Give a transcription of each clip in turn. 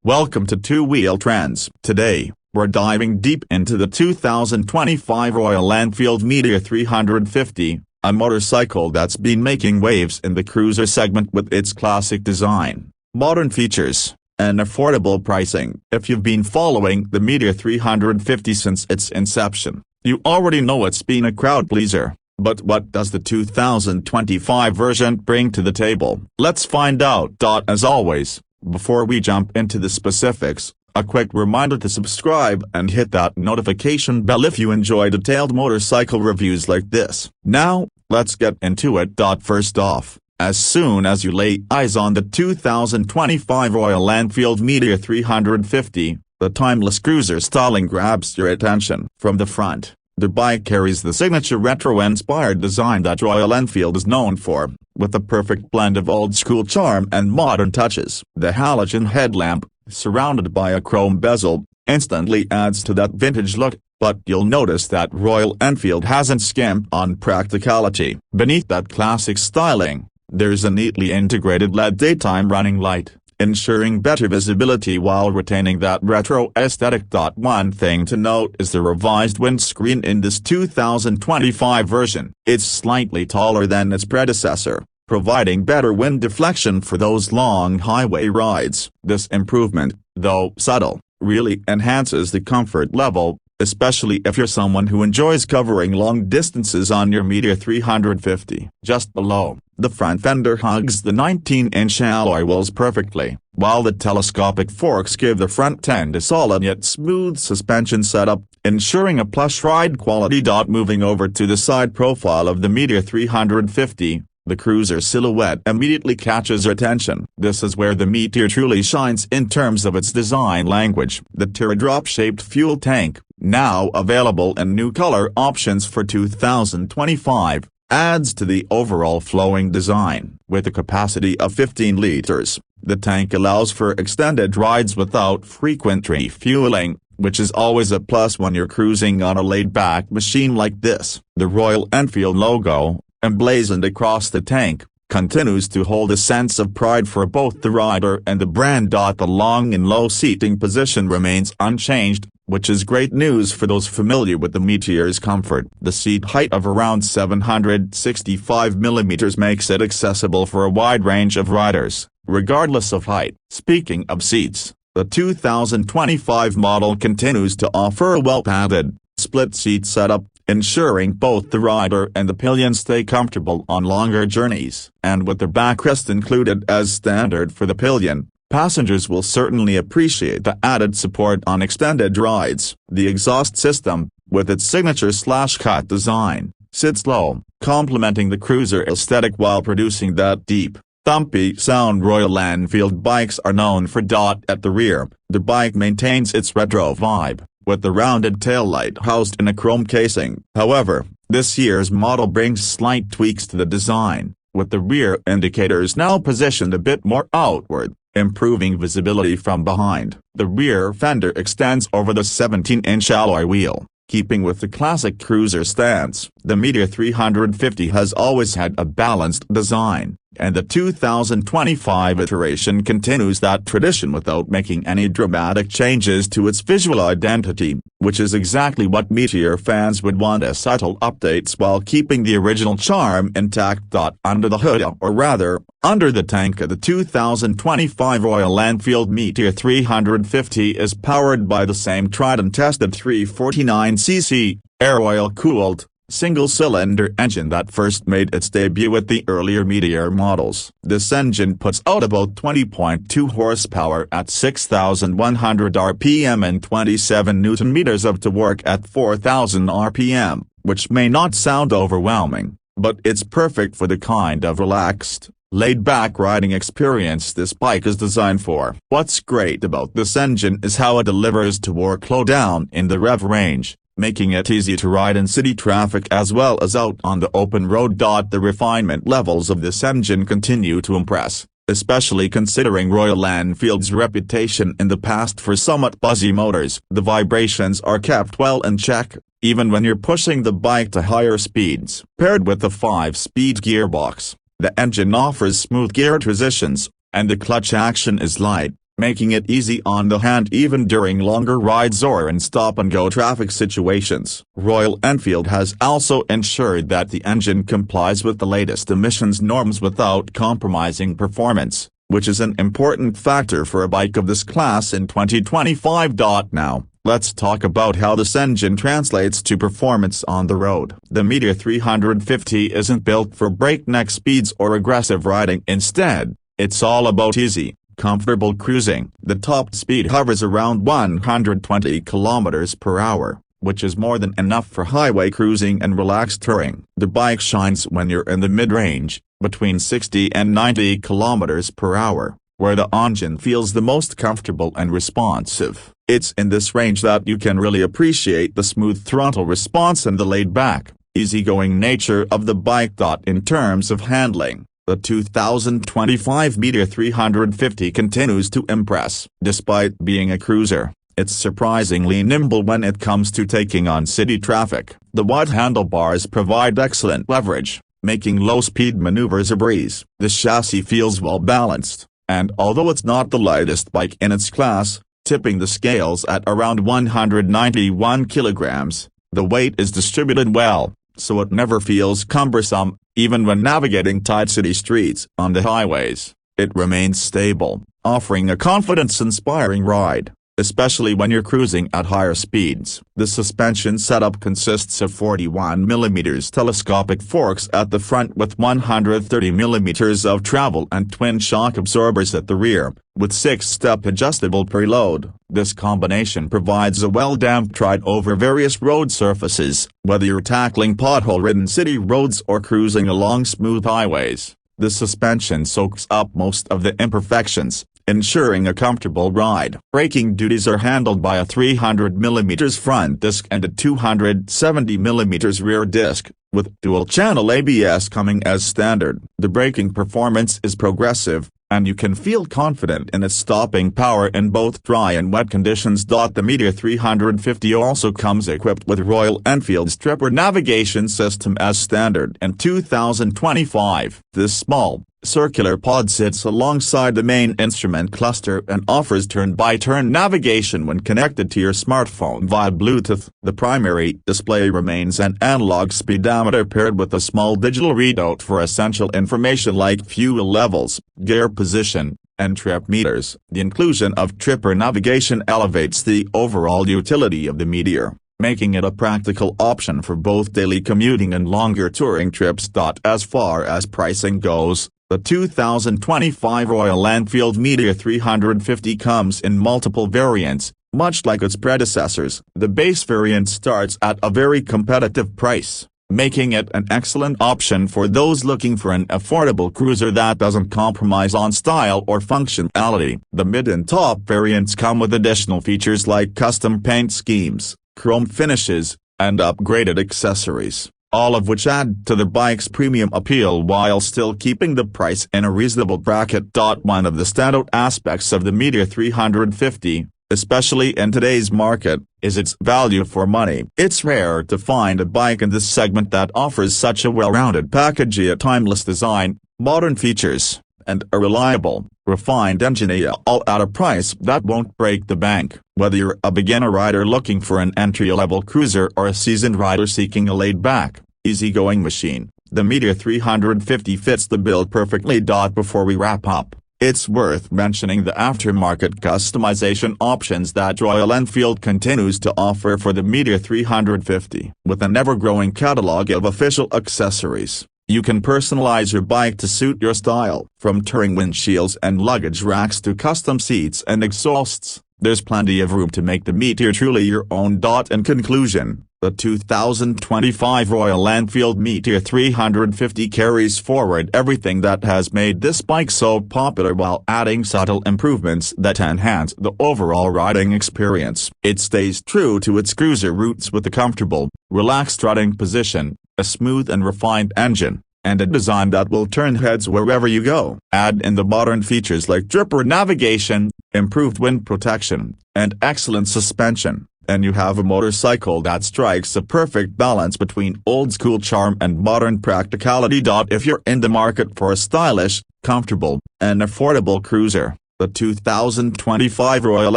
Welcome to Two Wheel Trends. Today, we're diving deep into the 2025 Royal Enfield Meteor 350, a motorcycle that's been making waves in the cruiser segment with its classic design, modern features, and affordable pricing. If you've been following the Meteor 350 since its inception, you already know it's been a crowd pleaser. But what does the 2025 version bring to the table? Let's find out. As always, before we jump into the specifics, a quick reminder to subscribe and hit that notification bell if you enjoy detailed motorcycle reviews like this. Now, let's get into it. First off, as soon as you lay eyes on the 2025 Royal Enfield Meteor 350, the timeless cruiser styling grabs your attention. From the front, the bike carries the signature retro-inspired design that Royal Enfield is known for, with a perfect blend of old-school charm and modern touches. The halogen headlamp, surrounded by a chrome bezel, instantly adds to that vintage look, but you'll notice that Royal Enfield hasn't skimped on practicality. Beneath that classic styling, there's a neatly integrated LED daytime running light, ensuring better visibility while retaining that retro aesthetic. One thing to note is the revised windscreen in this 2025 version. It's slightly taller than its predecessor, providing better wind deflection for those long highway rides. This improvement, though subtle, really enhances the comfort level, especially if you're someone who enjoys covering long distances on your Meteor 350. Just below, the front fender hugs the 19-inch alloy wheels perfectly, while the telescopic forks give the front end a solid yet smooth suspension setup, ensuring a plush ride quality. Moving over to the side profile of the Meteor 350, the cruiser silhouette immediately catches your attention. This is where the Meteor truly shines in terms of its design language. The teardrop-shaped fuel tank, now available in new color options for 2025, adds to the overall flowing design. With a capacity of 15 liters, the tank allows for extended rides without frequent refueling, which is always a plus when you're cruising on a laid-back machine like this. The Royal Enfield logo, emblazoned across the tank, continues to hold a sense of pride for both the rider and the brand. The long and low seating position remains unchanged, which is great news for those familiar with the Meteor's comfort. The seat height of around 765 mm makes it accessible for a wide range of riders, regardless of height. Speaking of seats, the 2025 model continues to offer a well-padded, split-seat setup, ensuring both the rider and the pillion stay comfortable on longer journeys. And with the backrest included as standard for the pillion, passengers will certainly appreciate the added support on extended rides. The exhaust system, with its signature slash-cut design, sits low, complementing the cruiser aesthetic while producing that deep, thumpy sound Royal Enfield bikes are known for. At the rear, the bike maintains its retro vibe, with the rounded taillight housed in a chrome casing. However, this year's model brings slight tweaks to the design, with the rear indicators now positioned a bit more outward, improving visibility from behind. The rear fender extends over the 17-inch alloy wheel, keeping with the classic cruiser stance. The Meteor 350 has always had a balanced design, and the 2025 iteration continues that tradition without making any dramatic changes to its visual identity, which is exactly what Meteor fans would want: as subtle updates while keeping the original charm intact. Under the hood, or rather, under the tank of the 2025 Royal Enfield Meteor 350 is powered by the same tried-and-tested 349cc, air-oil-cooled, single-cylinder engine that first made its debut with the earlier Meteor models. This engine puts out about 20.2 horsepower at 6,100 RPM and 27 Nm of torque at 4,000 RPM, which may not sound overwhelming, but it's perfect for the kind of relaxed, laid-back riding experience this bike is designed for. What's great about this engine is how it delivers torque low down in the rev range, making it easy to ride in city traffic as well as out on the open road. The refinement levels of this engine continue to impress, especially considering Royal Enfield's reputation in the past for somewhat buzzy motors. The vibrations are kept well in check, even when you're pushing the bike to higher speeds. Paired with the 5-speed gearbox, the engine offers smooth gear transitions, and the clutch action is light, making it easy on the hand even during longer rides or in stop-and-go traffic situations. Royal Enfield has also ensured that the engine complies with the latest emissions norms without compromising performance, which is an important factor for a bike of this class in 2025. Now, let's talk about how this engine translates to performance on the road. The Meteor 350 isn't built for breakneck speeds or aggressive riding. Instead, it's all about easy, comfortable cruising. The top speed hovers around 120 km per hour, which is more than enough for highway cruising and relaxed touring. The bike shines when you're in the mid-range, between 60 and 90 km per hour, where the engine feels the most comfortable and responsive. It's in this range that you can really appreciate the smooth throttle response and the laid-back, easygoing nature of the bike. In terms of handling, the 2025 Meteor 350 continues to impress. Despite being a cruiser, it's surprisingly nimble when it comes to taking on city traffic. The wide handlebars provide excellent leverage, making low-speed maneuvers a breeze. The chassis feels well-balanced, and although it's not the lightest bike in its class, tipping the scales at around 191 kilograms, the weight is distributed well, so it never feels cumbersome. Even when navigating tight city streets on the highways, it remains stable, offering a confidence-inspiring ride, especially when you're cruising at higher speeds. The suspension setup consists of 41mm telescopic forks at the front with 130mm of travel and twin shock absorbers at the rear, with 6-step adjustable preload. This combination provides a well-damped ride over various road surfaces, whether you're tackling pothole-ridden city roads or cruising along smooth highways. The suspension soaks up most of the imperfections, ensuring a comfortable ride. Braking duties are handled by a 300mm front disc and a 270mm rear disc, with dual-channel ABS coming as standard. The braking performance is progressive, and you can feel confident in its stopping power in both dry and wet conditions. The Meteor 350 also comes equipped with Royal Enfield's Tripper navigation system as standard in 2025. This small, circular pod sits alongside the main instrument cluster and offers turn-by-turn navigation when connected to your smartphone via Bluetooth. The primary display remains an analog speedometer paired with a small digital readout for essential information like fuel levels, gear position, and trip meters. The inclusion of Tripper navigation elevates the overall utility of the Meteor, making it a practical option for both daily commuting and longer touring trips. As far as pricing goes, the 2025 Royal Enfield Meteor 350 comes in multiple variants. Much like its predecessors, the base variant starts at a very competitive price, making it an excellent option for those looking for an affordable cruiser that doesn't compromise on style or functionality. The mid and top variants come with additional features like custom paint schemes, chrome finishes, and upgraded accessories, all of which add to the bike's premium appeal while still keeping the price in a reasonable bracket. One of the standout aspects of the Meteor 350, especially in today's market, is its value for money. It's rare to find a bike in this segment that offers such a well-rounded package: a timeless design, modern features, and a reliable, refined engine, all at a price that won't break the bank. Whether you're a beginner rider looking for an entry-level cruiser or a seasoned rider seeking a laid-back, easygoing machine, the Meteor 350 fits the bill perfectly. Before we wrap up, it's worth mentioning the aftermarket customization options that Royal Enfield continues to offer for the Meteor 350. With an ever-growing catalog of official accessories, you can personalize your bike to suit your style. From touring windshields and luggage racks to custom seats and exhausts, there's plenty of room to make the Meteor truly your own. In conclusion, the 2025 Royal Enfield Meteor 350 carries forward everything that has made this bike so popular while adding subtle improvements that enhance the overall riding experience. It stays true to its cruiser roots with a comfortable, relaxed riding position, a smooth and refined engine, and a design that will turn heads wherever you go. Add in the modern features like Tripper navigation, improved wind protection, and excellent suspension, and you have a motorcycle that strikes a perfect balance between old-school charm and modern practicality. If you're in the market for a stylish, comfortable, and affordable cruiser, The 2025 Royal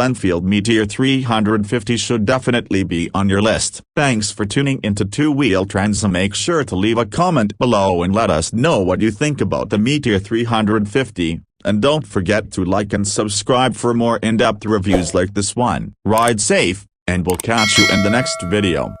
Enfield Meteor 350 should definitely be on your list. Thanks for tuning into Two Wheel Trends, and make sure to leave a comment below and let us know what you think about the Meteor 350, and don't forget to like and subscribe for more in-depth reviews like this one. Ride safe, and we'll catch you in the next video.